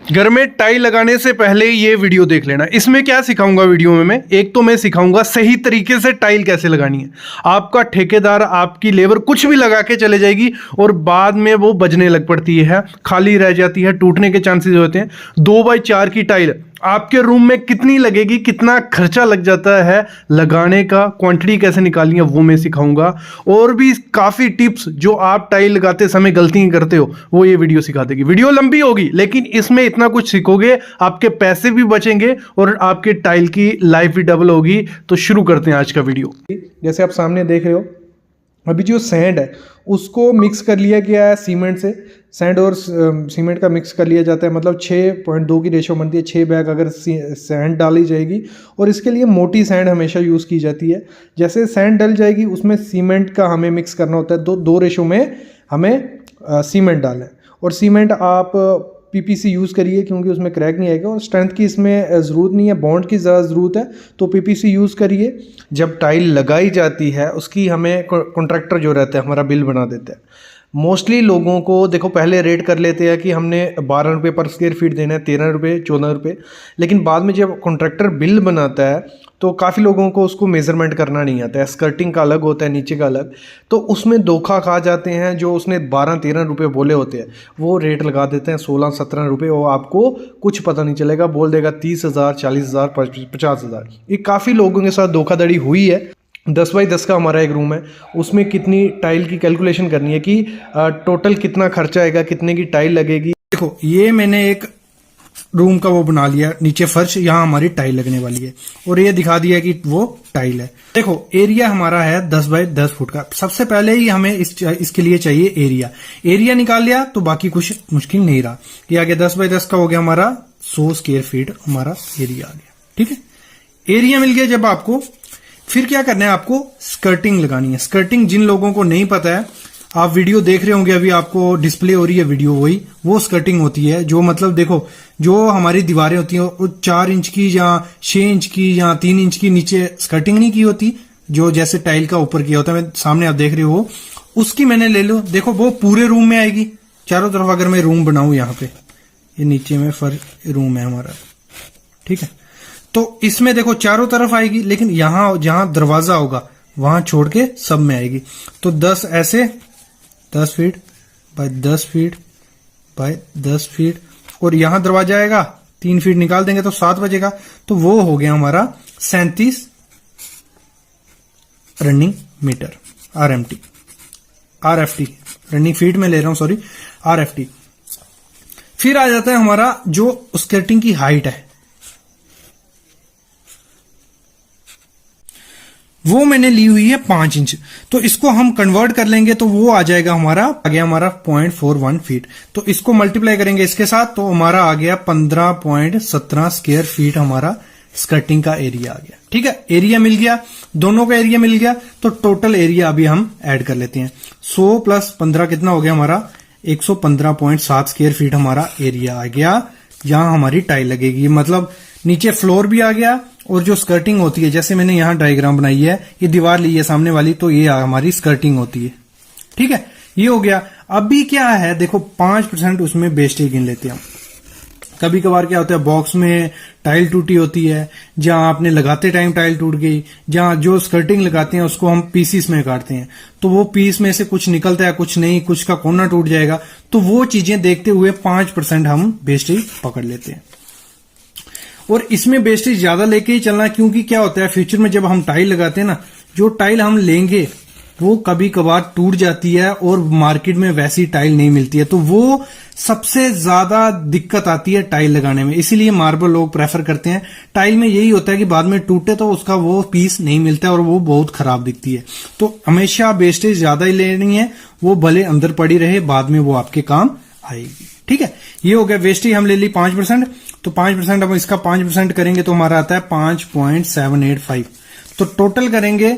घर में टाइल लगाने से पहले ये वीडियो देख लेना। इसमें क्या सिखाऊंगा वीडियो में मैं, एक तो मैं सिखाऊंगा सही तरीके से टाइल कैसे लगानी है। आपका ठेकेदार, आपकी लेबर कुछ भी लगा के चले जाएगी और बाद में वो बजने लग पड़ती है, खाली रह जाती है, टूटने के चांसेस होते हैं। 2x4 की टाइल आपके रूम में कितनी लगेगी, कितना खर्चा लग जाता है लगाने का, क्वांटिटी कैसे निकालनी है वो मैं सिखाऊंगा। और भी काफ़ी टिप्स जो आप टाइल लगाते समय गलतियां करते हो वो ये वीडियो सिखा देगी। वीडियो लंबी होगी लेकिन इसमें इतना कुछ सीखोगे, आपके पैसे भी बचेंगे और आपके टाइल की लाइफ भी डबल होगी। तो शुरू करते हैं आज का वीडियो। जैसे आप सामने देख रहे हो, अभी जो सैंड है उसको मिक्स कर लिया गया है सीमेंट से। सैंड और सीमेंट का मिक्स कर लिया जाता है, मतलब 6.2 की रेशो बनती है। 6 बैग अगर सैंड डाली जाएगी, और इसके लिए मोटी सैंड हमेशा यूज़ की जाती है। जैसे सैंड डल जाएगी उसमें सीमेंट का हमें मिक्स करना होता है। दो रेशो में हमें सीमेंट डालें, और सीमेंट आप पीपीसी यूज़ करिए क्योंकि उसमें क्रैक नहीं आएगा, और स्ट्रेंथ की इसमें ज़रूरत नहीं है, बॉन्ड की ज़्यादा ज़रूरत है, तो पीपीसी यूज़ करिए। जब टाइल लगाई जाती है उसकी हमें कॉन्ट्रैक्टर जो रहता है हमारा बिल बना देता है। मोस्टली लोगों को देखो पहले रेट कर लेते हैं कि हमने 12 रुपये पर स्क्वायर फीट देना है, 13 रुपये, 14 रुपये, लेकिन बाद में जब कॉन्ट्रैक्टर बिल बनाता है तो काफ़ी लोगों को उसको मेज़रमेंट करना नहीं आता है। स्कर्टिंग का अलग होता है, नीचे का अलग, तो उसमें धोखा खा जाते हैं। जो उसने 12-13 रुपये बोले होते हैं वो रेट लगा देते हैं 16-17 रुपये, और आपको कुछ पता नहीं चलेगा, बोल देगा 30,000, 40,000, 50,000। ये काफ़ी लोगों के साथ धोखाधड़ी हुई है। 10x10 का हमारा एक रूम है, उसमें कितनी टाइल की कैलकुलेशन करनी है कि टोटल कितना खर्चा आएगा, कितने की टाइल लगेगी। देखो ये मैंने एक रूम का वो बना लिया, नीचे फर्श, यहाँ हमारी टाइल लगने वाली है, और ये दिखा दिया कि वो टाइल है। देखो एरिया हमारा है 10x10 फुट का। सबसे पहले ही हमें इसके लिए चाहिए एरिया निकाल लिया तो बाकी कुछ मुश्किल नहीं रहा। ये आगे 10x10 का हो गया हमारा 100 स्क्वायर फीट हमारा एरिया आ गया। ठीक है, एरिया मिल गया। जब आपको फिर क्या करना है, आपको स्कर्टिंग लगानी है। स्कर्टिंग जिन लोगों को नहीं पता है, आप वीडियो देख रहे होंगे, अभी आपको डिस्प्ले हो रही है वीडियो, वही वो स्कर्टिंग होती है। जो मतलब देखो जो हमारी दीवारें होती हैं वो 4 इंच की या 6 इंच की या 3 इंच की नीचे स्कर्टिंग नहीं की होती, जो जैसे टाइल का ऊपर किया होता है। सामने आप देख रहे हो उसकी मैंने ले लो। देखो वो पूरे रूम में आएगी चारों तरफ। अगर मैं रूम बनाऊं, यहाँ पे ये नीचे में रूम है हमारा, ठीक है, तो इसमें देखो चारों तरफ आएगी, लेकिन यहां जहां दरवाजा होगा वहां छोड़ के सब में आएगी। तो 10 ऐसे 10 feet by 10 feet by 10 feet, और यहां दरवाजा आएगा 3 फीट निकाल देंगे तो 7 बजेगा। तो वो हो गया हमारा 37 running metre, RFT running feet में ले रहा हूं, सॉरी, RFT। फिर आ जाता है हमारा जो स्कर्टिंग की हाइट है, वो मैंने ली हुई है 5 इंच। तो इसको हम कन्वर्ट कर लेंगे तो वो आ जाएगा हमारा, आ गया हमारा 0.41 फीट। तो इसको मल्टीप्लाई करेंगे इसके साथ तो हमारा आ गया 15.17 स्क्वायर फीट हमारा स्कर्टिंग का एरिया आ गया। ठीक है, एरिया मिल गया, दोनों का एरिया मिल गया। तो टोटल एरिया अभी हम ऐड कर लेते हैं। 100 + 15 कितना हो गया हमारा, 115.7 स्क्वायर फीट हमारा एरिया आ गया। जहां हमारी टाइल लगेगी, मतलब नीचे फ्लोर भी आ गया, और जो स्कर्टिंग होती है, जैसे मैंने यहां डायग्राम बनाई है, ये दीवार ली है सामने वाली, तो ये हमारी स्कर्टिंग होती है। ठीक है, ये हो गया। अभी क्या है, देखो 5% उसमें वेस्टेज गिन लेते हैं हम। कभी कभार क्या होता है, बॉक्स में टाइल टूटी होती है, जहां आपने लगाते टाइम टाइल टूट गई, जहां जो स्कर्टिंग लगाते हैं उसको हम पीसीस में काटते हैं, तो वो पीस में से कुछ निकलता है, कुछ नहीं, कुछ का कोना टूट जाएगा। तो वो चीजें देखते हुए 5% हम वेस्टेज पकड़ लेते हैं। और इसमें वेस्टेज ज्यादा लेके ही चलना, क्योंकि क्या होता है फ्यूचर में जब हम टाइल लगाते हैं ना, जो टाइल हम लेंगे वो कभी कभार टूट जाती है और मार्केट में वैसी टाइल नहीं मिलती है, तो वो सबसे ज्यादा दिक्कत आती है टाइल लगाने में। इसीलिए मार्बल लोग प्रेफर करते हैं। टाइल में यही होता है कि बाद में टूटे तो उसका वो पीस नहीं मिलता है और वो बहुत खराब दिखती है। तो हमेशा वेस्टेज ज्यादा ही लेनी है, वो भले अंदर पड़ी रहे, बाद में वो आपके काम आएगी। ठीक है, ये हो गया। वेस्टेज हम ले ली 5%, तो 5% अब इसका 5% करेंगे तो हमारा आता है 5.785। तो टोटल करेंगे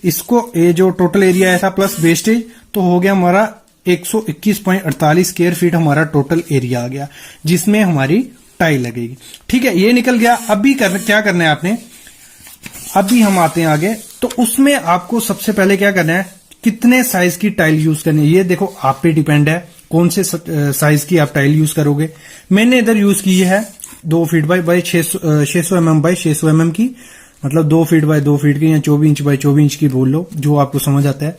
इसको, ये जो टोटल एरिया ऐसा प्लस वेस्टेज, तो हो गया हमारा 121.48 स्क्वायर फीट हमारा टोटल एरिया आ गया, जिसमें हमारी टाइल लगेगी। ठीक है, ये निकल गया। अभी क्या करना है आपने, अभी हम आते हैं आगे। तो उसमें आपको सबसे पहले क्या करना है, कितने साइज की टाइल यूज करनी है, ये देखो आप पे डिपेंड है। कौन से साइज की आप टाइल यूज करोगे। मैंने इधर यूज की है 2 feet by 600 mm by 600 mm की, मतलब 2 फीट बाय 2 फीट की या 24 इंच बाय 24 इंच की बोल लो, जो आपको समझ आता है।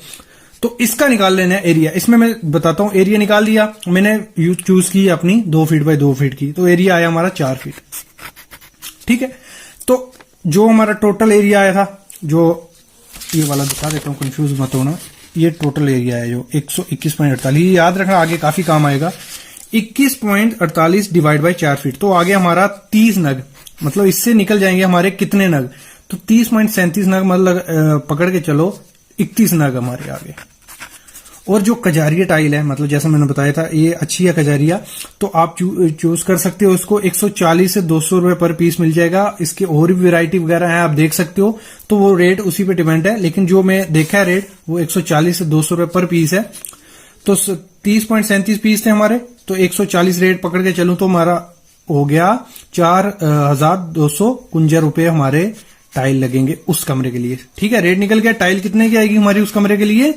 तो इसका निकाल लेना है एरिया। इसमें मैं बताता हूं, एरिया निकाल दिया मैंने, चूज की अपनी 2 फीट बाय 2 फीट की, तो एरिया आया हमारा 4 फीट। ठीक है, तो जो हमारा टोटल एरिया आया था, जो ये वाला दिखा देता हूं, कंफ्यूज मत होना, ये टोटल एरिया है जो 121.48, ये याद रखना आगे काफी काम आएगा। 21.48 डिवाइड बाय 4 फीट, तो आगे हमारा 30 नग, मतलब इससे निकल जाएंगे हमारे कितने नग, तो 30.37 नग, मतलब पकड़ के चलो 31 नग हमारे आगे। और जो कजारिया टाइल है, मतलब जैसा मैंने बताया था ये अच्छी है कजारिया, तो आप चूज कर सकते हो इसको। 140 से 200 रुपए पर पीस मिल जाएगा। इसके और भी वैरायटी वगैरह है, आप देख सकते हो, तो वो रेट उसी पे डिपेंड है, लेकिन जो मैं देखा है रेट वो 140 से 200 रुपए पर पीस है। तो 30.37 पीस थे हमारे, तो 140 रेट पकड़ के चलूं तो हमारा हो गया 4251 रुपए हमारे टाइल लगेंगे उस कमरे के लिए। ठीक है, रेट निकल गया। टाइल कितने की आएगी हमारी उस कमरे के लिए,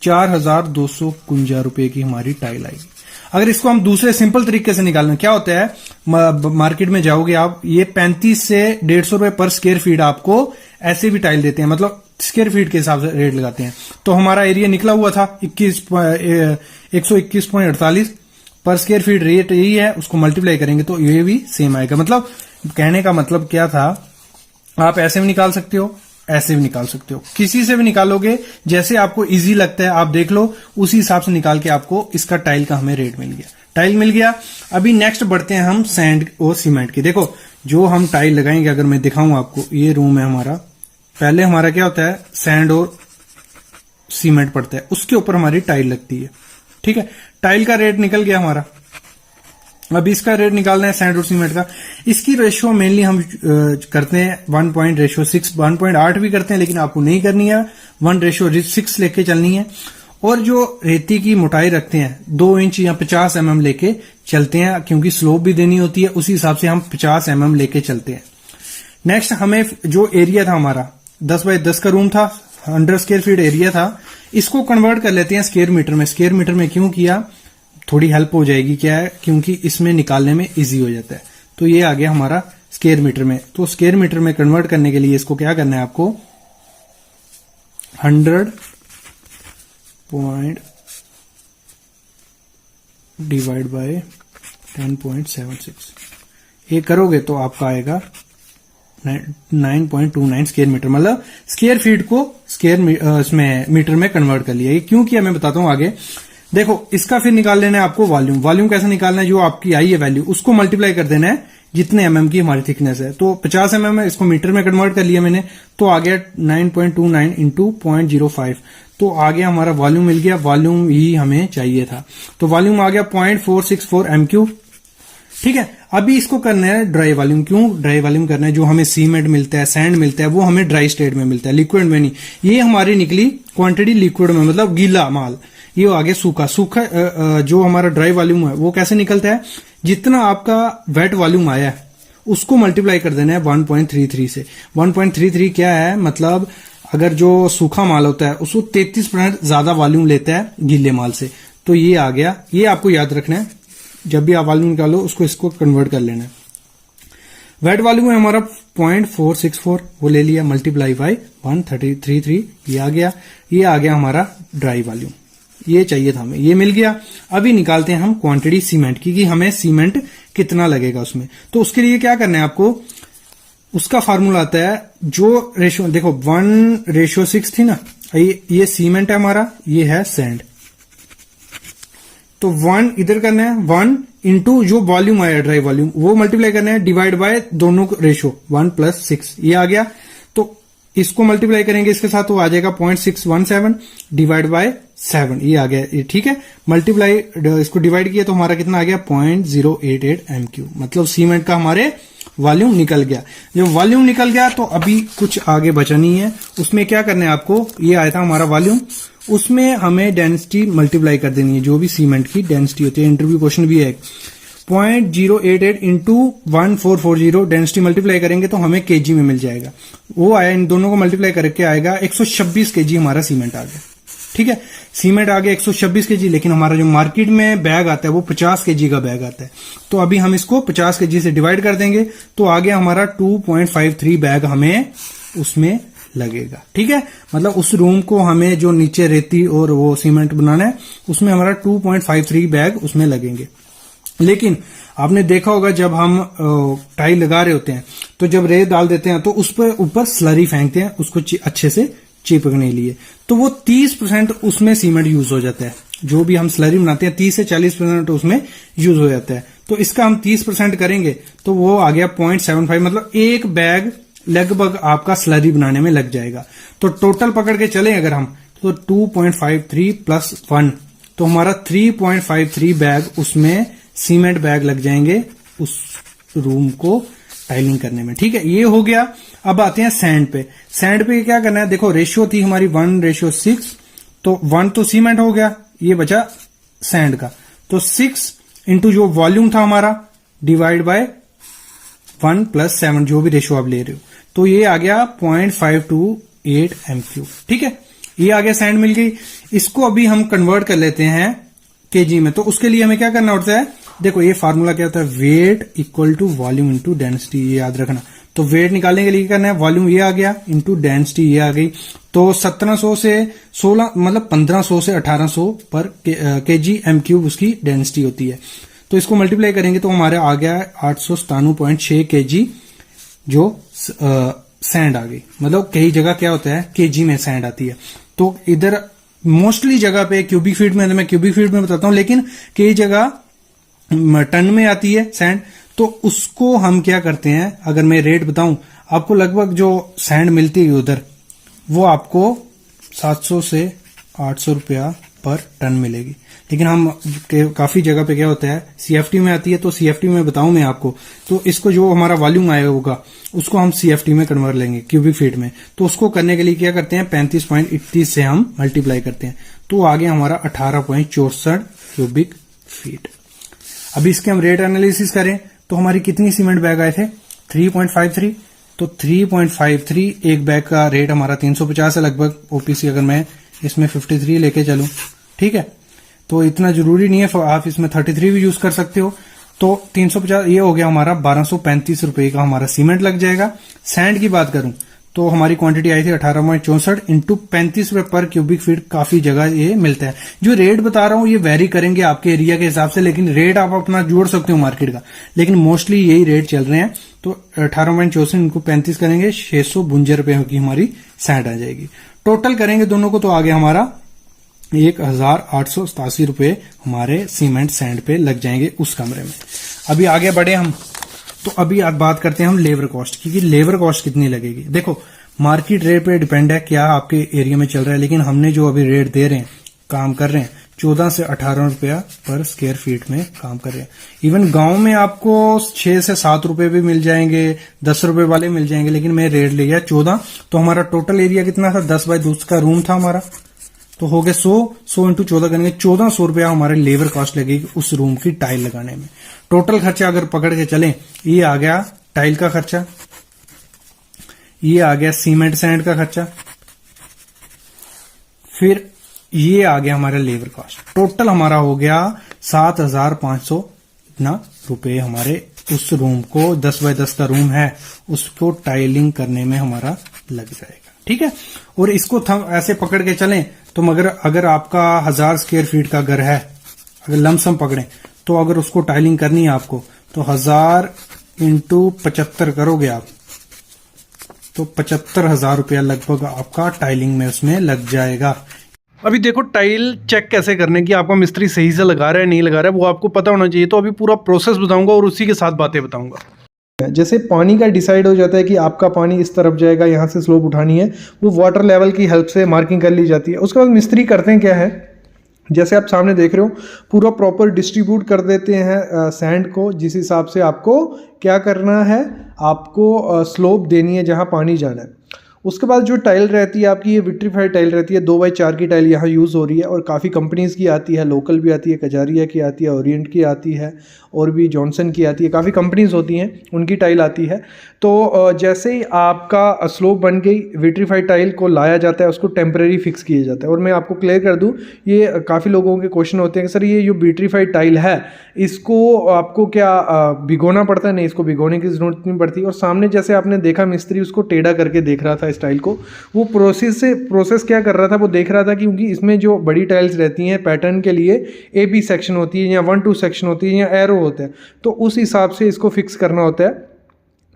4251 रुपए की हमारी टाइल आएगी। अगर इसको हम दूसरे सिंपल तरीके से निकालना, क्या होता है, मार्केट में जाओगे आप, ये 35 से 150 रुपए पर स्क्वायर फीट आपको ऐसे भी टाइल देते हैं, मतलब स्क्वायर फीट के हिसाब से रेट लगाते हैं। तो हमारा एरिया निकला हुआ था 121.48 पर स्क्वायर फीट, रेट यही है, उसको मल्टीप्लाई करेंगे तो ये भी सेम आएगा। मतलब कहने का मतलब क्या था, आप ऐसे भी निकाल सकते हो, ऐसे भी निकाल सकते हो, किसी से भी निकालोगे, जैसे आपको इजी लगता है आप देख लो, उसी हिसाब से निकाल के आपको इसका टाइल का हमें रेट मिल गया। टाइल मिल गया। अभी नेक्स्ट बढ़ते हैं हम सैंड और सीमेंट की। देखो जो हम टाइल लगाएंगे, अगर मैं दिखाऊं आपको, ये रूम है हमारा, पहले हमारा क्या होता है, सैंड और सीमेंट पड़ता है, उसके ऊपर हमारी टाइल लगती है। ठीक है, टाइल का रेट निकल गया हमारा। अब इसका रेट निकालना है सैंड और सीमेंट का। इसकी रेशियो मेनली हम करते हैं 1.6, 1.8 भी करते हैं, लेकिन आपको नहीं करनी है, 1:6 लेके चलनी है। और जो रेती की मोटाई रखते हैं 2 इंच या 50 mm लेके चलते हैं, क्योंकि स्लोप भी देनी होती है, उसी हिसाब से हम 50 mm लेके चलते हैं। नेक्स्ट हमें जो एरिया था हमारा 10 बाय 10 का रूम था, 100 स्क्वायर फीट एरिया था, इसको कन्वर्ट कर लेते हैं स्क्वायर मीटर में। स्क्वायर मीटर में क्यों किया, थोड़ी हेल्प हो जाएगी, क्या है, क्योंकि इसमें निकालने में इजी हो जाता है। तो ये आ गया हमारा स्क्वायर मीटर में। तो स्क्वायर मीटर में कन्वर्ट करने के लिए इसको क्या करना है आपको, 100 पॉइंट डिवाइड बाय 10.76, ये करोगे तो आपका आएगा 9.29 स्क्वायर मीटर, मतलब स्क्वायर फीट को स्क्वायर इसमें मीटर में कन्वर्ट कर लिया। ये क्यों किया मैं बताता हूं आगे। देखो इसका फिर निकाल लेना है आपको वॉल्यूम। वॉल्यूम कैसे निकालना है, जो आपकी आई है वैल्यू, उसको मल्टीप्लाई कर देना है जितने एमएम की हमारी थिकनेस है। तो 50 एमएम है, इसको मीटर में कन्वर्ट कर लिया मैंने, तो आ गया 9.29 इंटू 0.05, तो आ गया हमारा वॉल्यूम मिल गया। वॉल्यूम ही हमें चाहिए था, तो वॉल्यूम आ गया 0.464 m3। ठीक है, अभी इसको करना है ड्राई वॉल्यूम। क्यों ड्राई वॉल्यूम करना है, जो हमें सीमेंट मिलता है, सैंड मिलता है, वो हमें ड्राई स्टेट में मिलता है, लिक्विड में नहीं। ये हमारी निकली क्वांटिटी लिक्विड में, मतलब गीला माल। ये आगे सूखा जो हमारा ड्राई वॉल्यूम है वो कैसे निकलता है, जितना आपका वेट वॉल्यूम आया है उसको मल्टीप्लाई कर देना है 1.33 से। 1.33 क्या है, मतलब अगर जो सूखा माल होता है उसको 33% ज्यादा वॉल्यूम लेता है गीले माल से। तो ये आ गया, ये आपको याद रखना है, जब भी आप वॉल्यूम निकालो उसको इसको कन्वर्ट कर लेना है। वेट वॉल्यूम है हमारा 0.464, वो ले लिया, मल्टीप्लाई बाई 133, ये आ गया। ये आ गया हमारा ड्राई वॉल्यूम, ये चाहिए था हमें, ये मिल गया। अभी निकालते हैं हम क्वांटिटी सीमेंट की, कि हमें सीमेंट कितना लगेगा उसमें। तो उसके लिए क्या करना है आपको, उसका फार्मूला आता है, जो रेशियो देखो 1:6 थी ना, ये सीमेंट है हमारा, ये है सैंड, तो 1 इधर करना है, 1 इंटू जो वॉल्यूम आया ड्राई वॉल्यूम, वो मल्टीप्लाई करना है, डिवाइड बाय दोनों रेशियो 1+6, ये आ गया। तो इसको मल्टीप्लाई करेंगे इसके साथ, तो आ जाएगा 0.617 डिवाइड बाय 7, ये आ गया, ये ठीक है। मल्टीप्लाई इसको डिवाइड किया तो हमारा कितना आ गया, 0.088 m3, मतलब सीमेंट का हमारे वॉल्यूम निकल गया। जब वॉल्यूम निकल गया तो अभी कुछ आगे बचा नहीं है, उसमें क्या करना है आपको, ये आया था हमारा वॉल्यूम, उसमें हमें डेंसिटी मल्टीप्लाई कर देनी है, जो भी सीमेंट की डेंसिटी होती है। इंटरव्यू क्वेश्चन भी है, 0.088 इंटू 1440 डेंसिटी मल्टीप्लाई करेंगे तो हमें केजी में मिल जाएगा। वो आया, इन दोनों को मल्टीप्लाई करके आएगा 126 केजी हमारा सीमेंट आ गया। ठीक है। सीमेंट आ गया 126 केजी, लेकिन हमारा जो मार्केट में बैग आता है वो 50 केजी का बैग आता है। तो अभी हम इसको 50 केजी से डिवाइड कर देंगे, तो आ गया हमारा 2.53 बैग हमें उसमें लगेगा। ठीक है, मतलब उस रूम को हमें जो नीचे रेती और वो सीमेंट बनाना है उसमें हमारा 2.53 बैग उसमें लगेंगे। लेकिन आपने देखा होगा जब हम टाइल लगा रहे होते हैं तो जब रेत डाल देते हैं तो उस पर ऊपर स्लरी फेंकते हैं उसको अच्छे से चिपकने लिए, तो वो 30% उसमें सीमेंट यूज हो जाता है। जो भी हम स्लरी बनाते हैं 30 से 40% उसमें यूज हो जाता है। तो इसका हम 30% करेंगे तो वो आ गया 0.75, मतलब एक बैग लगभग आपका स्लरी बनाने में लग जाएगा। तो टोटल पकड़ के चले अगर हम तो 2.53 प्लस 1, तो हमारा 3.53 बैग उसमें सीमेंट बैग लग जाएंगे उस रूम को टाइलिंग करने में। ठीक है, ये हो गया। अब आते हैं सैंड पे। सैंड पे क्या करना है, देखो रेशियो थी हमारी 1:6, तो 1 तो सीमेंट हो गया, ये बचा सैंड का, तो 6 इंटू जो वॉल्यूम था हमारा डिवाइड बाय 1 + 7 जो भी रेशियो आप ले रहे हो, तो ये आ गया 0.528 m3। ठीक है, ये आ गया सैंड मिल गई। इसको अभी हम कन्वर्ट कर लेते हैं केजी में। तो उसके लिए हमें क्या करना होता है, देखो ये फार्मूला क्या होता है, weight equal to volume into density, ये याद रखना। तो वेट निकालने के लिए क्या करना है, वॉल्यूम ये आ गया इंटू डेंसिटी ये आ गई। तो 1700 से 16 मतलब 1500 से 1800 पर केजी m³ उसकी डेंसिटी होती है। तो इसको मल्टीप्लाई करेंगे तो हमारे आ गया 897.6 केजी जो सैंड आ गई। मतलब कई जगह क्या होता है केजी में सैंड आती है, तो इधर मोस्टली जगह पे क्यूबिक फीट में, मैं क्यूबिक फीट में बताता हूं, लेकिन कई जगह टन में आती है सैंड। तो उसको हम क्या करते हैं, अगर मैं रेट बताऊं आपको, लगभग जो सैंड मिलती है उधर वो आपको 700 से 800 रुपया पर टन मिलेगी। लेकिन हम काफी जगह पे क्या होता है सीएफटी में आती है, तो सीएफटी में बताऊं मैं आपको, तो इसको जो हमारा वॉल्यूम आएगा होगा उसको हम सीएफटी में कन्वर्ट लेंगे क्यूबिक फीट में। तो उसको करने के लिए क्या करते हैं 35.31 से हम मल्टीप्लाई करते हैं, तो आगे हमारा 18.64 क्यूबिक फीट। अभी इसके हम रेट एनालिसिस करें तो हमारी कितनी सीमेंट बैग आए थे 3.53, तो 3.53 एक बैग का रेट हमारा 350 है लगभग। ओपीसी अगर मैं इसमें 53 लेके चलूं, ठीक है, तो इतना जरूरी नहीं है, आप इसमें 33 भी यूज कर सकते हो। तो 350 ये हो गया हमारा 1235 रुपए का हमारा सीमेंट लग जाएगा। सैंड की बात करूं तो हमारी क्वांटिटी आई थी 18.64 इंटू 35 रुपए पर क्यूबिक फीट। काफी जगह ये मिलता है। जो रेट बता रहा हूं ये वेरी करेंगे आपके एरिया के हिसाब से, लेकिन रेट आप अपना जोड़ सकते हो मार्केट का, लेकिन मोस्टली यही रेट चल रहे हैं। तो 18.64 इनको 35 करेंगे 652 रुपए की हमारी सैंड आ जाएगी। टोटल करेंगे दोनों को तो आ गया हमारा 1887 रुपए हमारे सीमेंट सैंड पे लग जाएंगे उस कमरे में। अभी आगे बढ़े हम, तो अभी आप बात करते हैं हम लेबर कॉस्ट की, कि लेबर कॉस्ट कितनी लगेगी। देखो मार्केट रेट पे डिपेंड है क्या आपके एरिया में चल रहा है, लेकिन हमने जो अभी रेट दे रहे हैं काम कर रहे हैं 14 से 18 रुपया पर स्क्वायर फीट में काम कर रहे हैं। इवन गांव में आपको 6 से 7 रुपए भी मिल जाएंगे, 10 रुपए वाले मिल जाएंगे, लेकिन मैं रेट ले गया 14। तो हमारा टोटल एरिया कितना था 10 बाय 2 का रूम था हमारा, तो हो गया 100 इंटू 14 करेंगे 1400 रुपया हमारे लेबर कॉस्ट लगेगी उस रूम की टाइल लगाने में। टोटल खर्चा अगर पकड़ के चलें, ये आ गया टाइल का खर्चा, ये आ गया सीमेंट सैंड का खर्चा, फिर ये आ गया हमारा लेबर कॉस्ट। टोटल हमारा हो गया 7500 रुपए हमारे उस रूम को 10 बाय 10 का रूम है उसको टाइलिंग करने में हमारा लग जाएगा। ठीक है, और इसको ऐसे पकड़ के चलें तो मगर अगर आपका 1000 स्क्वायर फीट का घर है, अगर लमसम पकड़ें, तो अगर उसको टाइलिंग करनी है आपको तो 1000 इंटू 75 करोगे आप, तो 75,000 रुपया लगभग आपका टाइलिंग में उसमें लग जाएगा। अभी देखो टाइल चेक कैसे करने की, आपका मिस्त्री सही से लगा रहा है नहीं लगा रहा है वो आपको पता होना चाहिए। तो अभी पूरा प्रोसेस बताऊंगा और उसी के साथ बातें बताऊंगा। जैसे पानी का डिसाइड हो जाता है कि आपका पानी इस तरफ जाएगा, यहाँ से स्लोप उठानी है, वो वाटर लेवल की हेल्प से मार्किंग कर ली जाती है। उसके बाद मिस्त्री करते हैं क्या है, जैसे आप सामने देख रहे हो पूरा प्रॉपर डिस्ट्रीब्यूट कर देते हैं सैंड को, जिस हिसाब से आपको क्या करना है, आपको स्लोप देनी है जहाँ पानी जाना है। उसके बाद जो टाइल रहती है आपकी, ये विट्रीफाइड टाइल रहती है, 2x4 की टाइल यहाँ यूज़ हो रही है और काफ़ी कंपनीज़ की आती है, लोकल भी आती है, कजारिया की आती है, ओरिएंट की आती है और भी जॉनसन की आती है, काफ़ी कंपनीज़ होती हैं उनकी टाइल आती है। तो जैसे ही आपका स्लोप बन गई, विट्रीफाइड टाइल को लाया जाता है, उसको टेम्परेरी फिक्स किया जाता है। और मैं आपको क्लियर कर दूँ, ये काफ़ी लोगों के क्वेश्चन होते हैं कि सर ये जो विट्रीफाइड टाइल है इसको आपको क्या भिगोना पड़ता है? नहीं, इसको भिगोने की ज़रूरत नहीं पड़ती। और सामने जैसे आपने देखा मिस्त्री उसको टेढ़ा करके देख रहा था स्टाइल को, वो प्रोसेस क्या कर रहा था, वो देख रहा था क्योंकि इसमें जो बड़ी टाइल्स रहती हैं पैटर्न के लिए ए बी सेक्शन होती है या 1-2 सेक्शन होती है या एरो होता है, तो उस हिसाब से इसको फिक्स करना होता है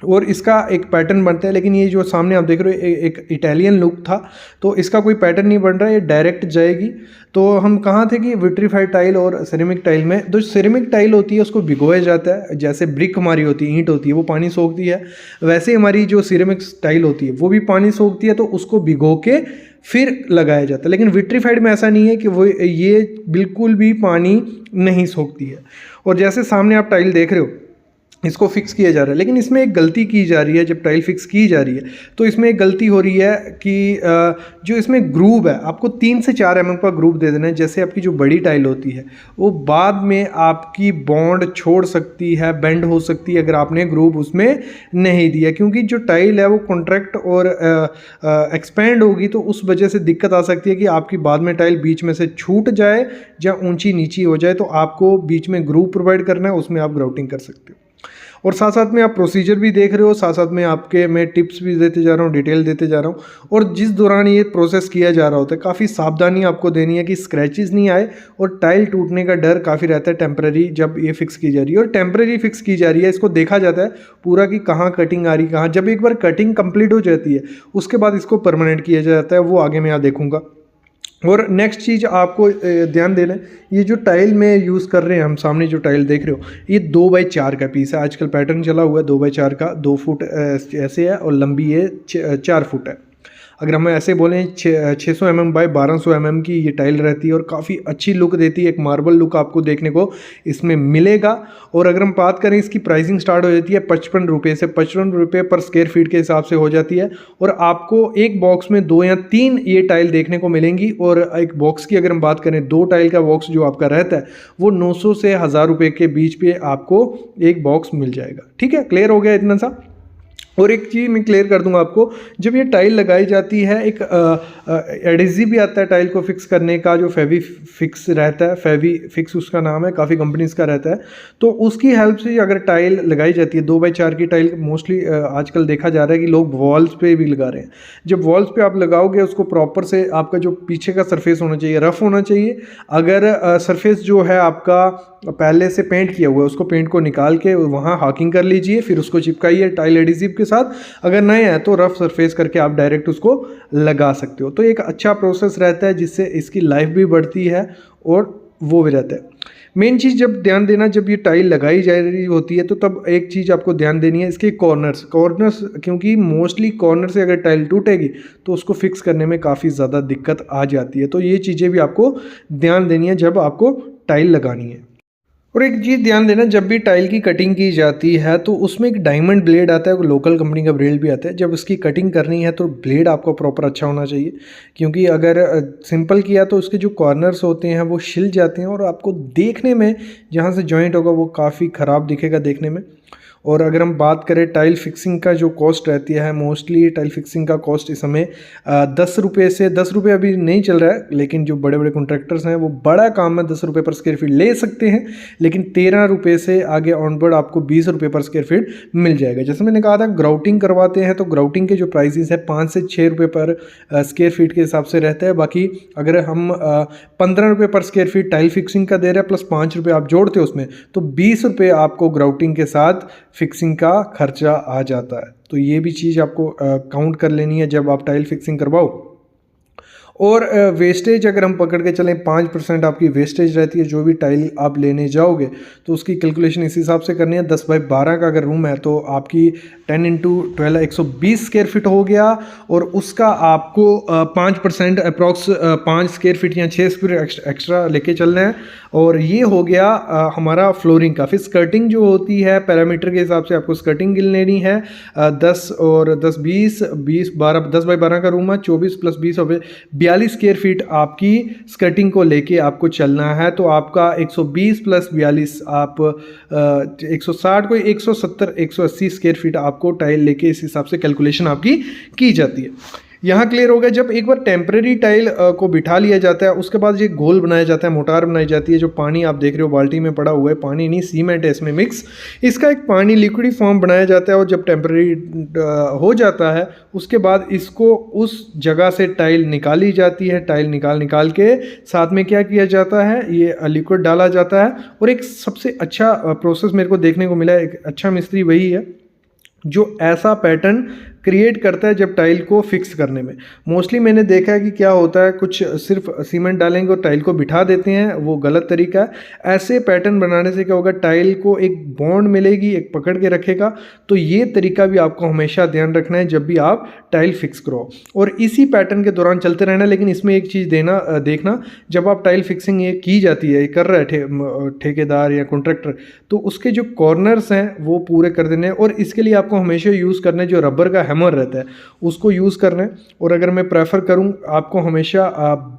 और इसका एक पैटर्न बनता है। लेकिन ये जो सामने आप देख रहे हो एक इटालियन लुक था, तो इसका कोई पैटर्न नहीं बन रहा है, ये डायरेक्ट जाएगी। तो हम कहाँ थे कि विट्रीफाइड टाइल और सिरेमिक टाइल में, जो सिरेमिक टाइल होती है उसको भिगोया जाता है, जैसे ब्रिक हमारी होती है, ईंट होती है, वो पानी सोखती है, वैसे हमारी जो सिरेमिक टाइल होती है वो भी पानी सोखती है, तो उसको भिगो के फिर लगाया जाता है। लेकिन विट्रीफाइड में ऐसा नहीं है कि वो ये बिल्कुल भी पानी नहीं सोखती है। और जैसे सामने आप टाइल देख रहे हो, इसको फिक्स किया जा रहा है, लेकिन इसमें एक गलती की जा रही है। जब टाइल फिक्स की जा रही है तो इसमें एक गलती हो रही है कि जो इसमें ग्रूव है, आपको 3 से 4 mm का ग्रूव दे देना है। जैसे आपकी जो बड़ी टाइल होती है वो बाद में आपकी बॉन्ड छोड़ सकती है, बेंड हो सकती है अगर आपने ग्रूव उसमें नहीं दिया, क्योंकि जो टाइल है वो कॉन्ट्रैक्ट और एक्सपेंड होगी, तो उस वजह से दिक्कत आ सकती है कि आपकी बाद में टाइल बीच में से छूट जाए या ऊंची नीची हो जाए। तो आपको बीच में ग्रूव प्रोवाइड करना है, उसमें आप ग्राउटिंग कर सकते हो। और साथ साथ में आप प्रोसीजर भी देख रहे हो, साथ साथ में आपके मैं टिप्स भी देते जा रहा हूँ, डिटेल देते जा रहा हूँ। और जिस दौरान ये प्रोसेस किया जा रहा होता है, काफ़ी सावधानी आपको देनी है कि स्क्रैचेस नहीं आए, और टाइल टूटने का डर काफ़ी रहता है टेम्पररी जब ये फिक्स की जा रही है। और टेम्पररी फिक्स की जा रही है, इसको देखा जाता है पूरा कि कहाँ कटिंग आ रही, कहाँ। जब एक बार कटिंग कंप्लीट हो जाती है उसके बाद इसको परमानेंट किया जाता है, वो आगे मैं यहाँ देखूँगा। और नेक्स्ट चीज़ आपको ध्यान देना है, ये जो टाइल में यूज़ कर रहे हैं हम, सामने जो टाइल देख रहे हो, ये 2x4 का पीस है। आजकल पैटर्न चला हुआ है 2x4 का, 2 फुट ऐसे है और लंबी ये 4 फुट है। अगर हम ऐसे बोलें 600 mm बाय 1200 mm की ये टाइल रहती है और काफ़ी अच्छी लुक देती है, एक मार्बल लुक आपको देखने को इसमें मिलेगा। और अगर हम बात करें, इसकी प्राइसिंग स्टार्ट हो जाती है 55 रुपये से, 55 रुपये पर स्क्वायर फीट के हिसाब से हो जाती है। और आपको एक बॉक्स में 2 या 3 ये टाइल देखने को मिलेंगी। और एक बॉक्स की अगर हम बात करें, 2 टाइल का बॉक्स जो आपका रहता है वो 900 से 1000 रुपये के बीच पे आपको एक बॉक्स मिल जाएगा। ठीक है, क्लियर हो गया इतना सा। और एक चीज़ मैं क्लियर कर दूंगा आपको, जब ये टाइल लगाई जाती है, एक एडेसिव भी आता है टाइल को फिक्स करने का, जो फेवी फिक्स रहता है, फेवी फिक्स उसका नाम है, काफ़ी कंपनीज का रहता है। तो उसकी हेल्प से अगर टाइल लगाई जाती है, 2x4 की टाइल मोस्टली आजकल देखा जा रहा है कि लोग वॉल्स पे भी लगा रहे हैं। जब वॉल्स पे आप लगाओगे, उसको प्रॉपर से आपका जो पीछे का सरफेस होना चाहिए, रफ होना चाहिए। अगर सरफेस जो है आपका पहले से पेंट किया हुआ है, उसको पेंट को निकाल के वहाँ हाकिंग कर लीजिए, फिर उसको चिपकाइए टाइल एडिसिव के साथ। अगर नहीं है तो रफ सरफेस करके आप डायरेक्ट उसको लगा सकते हो। तो एक अच्छा प्रोसेस रहता है जिससे इसकी लाइफ भी बढ़ती है और वो भी रहता है। मेन चीज़ जब ध्यान देना, जब ये टाइल लगाई जा रही होती है तो तब एक चीज़ आपको ध्यान देनी है, इसके कॉर्नर्स, क्योंकि मोस्टली कॉर्नर से अगर टाइल टूटेगी तो उसको फिक्स करने में काफ़ी ज़्यादा दिक्कत आ जाती है। तो ये चीज़ें भी आपको ध्यान देनी है जब आपको टाइल लगानी है। और एक चीज़ ध्यान देना, जब भी टाइल की कटिंग की जाती है तो उसमें एक डायमंड ब्लेड आता है, लोकल कंपनी का ब्लेड भी आता है। जब उसकी कटिंग करनी है तो ब्लेड आपको प्रॉपर अच्छा होना चाहिए, क्योंकि अगर सिंपल किया तो उसके जो कॉर्नर्स होते हैं वो छिल जाते हैं और आपको देखने में जहाँ से जॉइंट होगा वो काफ़ी ख़राब दिखेगा देखने में। और अगर हम बात करें टाइल फिक्सिंग का जो कॉस्ट रहती है, मोस्टली टाइल फिक्सिंग का कॉस्ट इस समय 10 रुपये से, 10 रुपये अभी नहीं चल रहा है, लेकिन जो बड़े बड़े कॉन्ट्रैक्टर्स हैं वो बड़ा काम में 10 रुपये पर स्क्वायर फीट ले सकते हैं। लेकिन 13 रुपये से आगे ऑनवर्ड आपको 20 रुपये पर स्क्वायर फीट मिल जाएगा। जैसे मैंने कहा था, ग्राउटिंग करवाते हैं तो ग्राउटिंग के जो प्राइसेस है 5 से 6 रुपये पर स्क्वायर फीट के हिसाब से रहता है। बाकी अगर हम 15 रुपये पर स्क्वायर फीट टाइल फिक्सिंग का दे रहे हैं प्लस 5 रुपये आप जोड़ते हो उसमें, तो 20 रुपये आपको ग्राउटिंग के साथ फिक्सिंग का खर्चा आ जाता है। तो ये भी चीज़ आपको काउंट कर लेनी है जब आप टाइल फिक्सिंग करवाओ। और वेस्टेज अगर हम पकड़ के चलें 5% आपकी वेस्टेज रहती है। जो भी टाइल आप लेने जाओगे तो उसकी कैलकुलेशन इस हिसाब से करनी है। 10x12 का अगर रूम है तो आपकी 10 × 12 120 स्क्वायर फीट हो गया, और उसका आपको 5% अप्रॉक्स 5 स्क्वायर फीट या 6 स्क्वायर एक्स्ट्रा लेके चलना है। और ये हो गया हमारा फ्लोरिंग का। फिर स्कर्टिंग जो होती है पैरामीटर के हिसाब से आपको स्कर्टिंग गिन लेनी है। 10 और 10 20 20 12 10x12 का रूम है, 24 + 20 और 42 स्क्वायर फीट आपकी स्कर्टिंग को लेके आपको चलना है। तो आपका 120 + 42 आप 160 कोई 170 180 स्क्वायर फीट आपको टाइल लेके इस हिसाब से कैलकुलेशन आपकी की जाती है। यहाँ क्लियर हो गया। जब एक बार टेम्परेरी टाइल को बिठा लिया जाता है उसके बाद ये घोल बनाया जाता है, मोटार बनाई जाती है। जो पानी आप देख रहे हो बाल्टी में पड़ा हुआ है, पानी नहीं सीमेंट है इसमें मिक्स, इसका एक पानी लिक्विड फॉर्म बनाया जाता है। और जब टेम्परेरी हो जाता है उसके बाद इसको उस जगह से टाइल निकाली जाती है। टाइल निकाल के साथ में क्या किया जाता है, ये लिक्विड डाला जाता है। और एक सबसे अच्छा प्रोसेस मेरे को देखने को मिला है, एक अच्छा मिस्त्री वही है जो ऐसा पैटर्न क्रिएट करता है जब टाइल को फिक्स करने में। मोस्टली मैंने देखा है कि क्या होता है, कुछ सिर्फ सीमेंट डालेंगे और टाइल को बिठा देते हैं, वो गलत तरीका है। ऐसे पैटर्न बनाने से क्या होगा, टाइल को एक बॉन्ड मिलेगी, एक पकड़ के रखेगा। तो ये तरीका भी आपको हमेशा ध्यान रखना है जब भी आप टाइल फिक्स करो, और इसी पैटर्न के दौरान चलते रहना। लेकिन इसमें एक चीज़ देखना, जब आप टाइल फिक्सिंग ये की जाती है, कर रहा है ठेकेदार या कॉन्ट्रैक्टर, तो उसके जो कॉर्नर्स हैं वो पूरे कर देने हैं। और इसके लिए आपको हमेशा यूज़ करना है जो रबर का हैमर रहता है उसको यूज़ करना है। और अगर मैं प्रेफर करूं, आपको हमेशा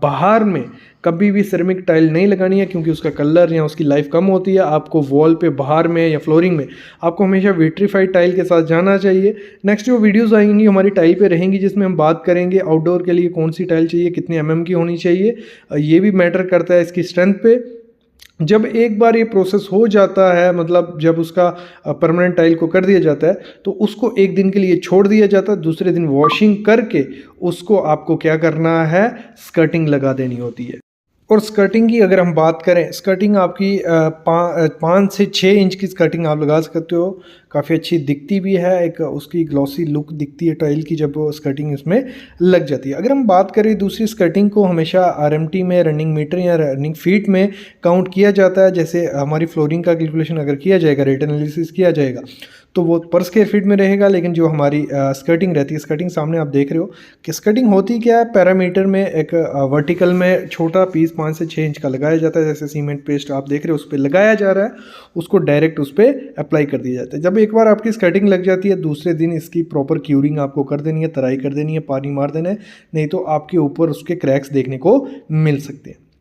बाहर में कभी भी सिरेमिक टाइल नहीं लगानी है, क्योंकि उसका कलर या उसकी लाइफ कम होती है। आपको वॉल पे बाहर में या फ्लोरिंग में आपको हमेशा विट्रीफाइड टाइल के साथ जाना चाहिए। नेक्स्ट जो वीडियोस आएंगी हमारी टाइल पे रहेंगी, जिसमें हम बात करेंगे आउटडोर के लिए कौन सी टाइल चाहिए, कितने mm की होनी चाहिए। ये भी मैटर करता है इसकी स्ट्रेंथ पे। जब एक बार ये प्रोसेस हो जाता है, मतलब जब उसका परमानेंट टाइल को कर दिया जाता है, तो उसको एक दिन के लिए छोड़ दिया जाता है। दूसरे दिन वॉशिंग करके उसको आपको क्या करना है, स्कर्टिंग लगा देनी होती है। और स्कर्टिंग की अगर हम बात करें, स्कर्टिंग आपकी 5 से 6 इंच की स्कर्टिंग आप लगा सकते हो। काफ़ी अच्छी दिखती भी है, एक उसकी ग्लॉसी लुक दिखती है टाइल की जब वो स्कर्टिंग इसमें लग जाती है। अगर हम बात करें दूसरी स्कर्टिंग को हमेशा RMT में, रनिंग मीटर या रनिंग फीट में काउंट किया जाता है। जैसे हमारी फ्लोरिंग का कैलकुलेशन अगर किया जाएगा, रेट एनालिसिस किया जाएगा, तो वो पर स्क्वायर फीट में रहेगा। लेकिन जो हमारी स्कर्टिंग रहती है, स्कर्टिंग सामने आप देख रहे हो कि स्कर्टिंग होती क्या है, पैरामीटर में एक वर्टिकल में छोटा पीस 5 से 6 इंच का लगाया जाता है। जैसे सीमेंट पेस्ट आप देख रहे हो उस पर लगाया जा रहा है, उसको डायरेक्ट उस पर अप्लाई कर दिया जाता है। जब एक बार आपकी स्कर्टिंग लग जाती है, दूसरे दिन इसकी प्रॉपर क्यूरिंग आपको कर देनी है, तराई कर देनी है, पानी मार देना है, नहीं तो आपके ऊपर उसके क्रैक्स देखने को मिल सकते हैं।